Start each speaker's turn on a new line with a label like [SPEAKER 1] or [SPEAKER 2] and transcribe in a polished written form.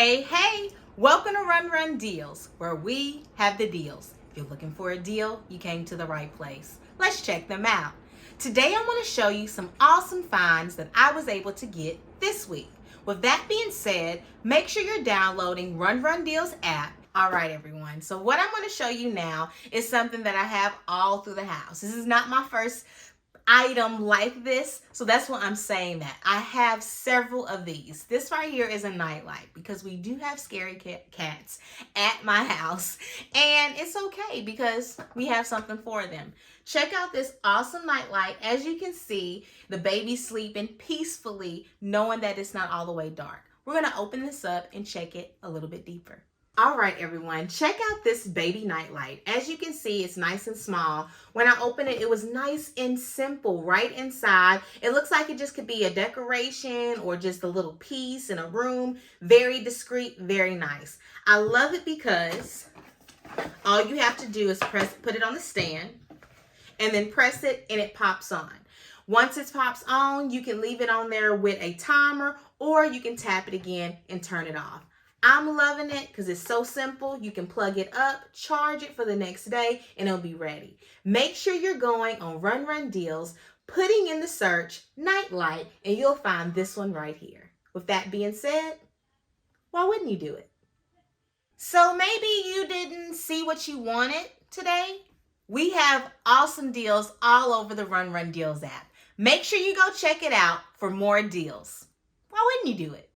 [SPEAKER 1] Hey, welcome to Run Deals, where we have the deals. If you're looking for a deal, you came to the right place. Let's check them out. Today I'm going to show you some awesome finds that I was able to get this week. With that being said, make sure you're downloading Run Deals app. All right, everyone. So what I'm going to show you now is something that I have all through the house. This is not my first item like this, so that's why I'm saying that. I have several of these. This right here is a nightlight because we do have scary cats at my house, and it's okay because we have something for them. Check out this awesome nightlight. As you can see, the baby's sleeping peacefully, knowing that it's not all the way dark. We're going to open this up and check it a little bit deeper. All right, everyone, check out this baby nightlight. As you can see, it's nice and small. When I opened it, it was nice and simple right inside. It looks like it just could be a decoration or just a little piece in a room. Very discreet, very nice. I love it because all you have to do is put it on the stand and then press it and it pops on. Once it pops on, you can leave it on there with a timer or you can tap it again and turn it off. I'm loving it because it's so simple. You can plug it up, charge it for the next day, and it'll be ready. Make sure you're going on Run Deals, putting in the search nightlight, and you'll find this one right here. With that being said, why wouldn't you do it? So maybe you didn't see what you wanted today. We have awesome deals all over the Run Deals app. Make sure you go check it out for more deals. Why wouldn't you do it?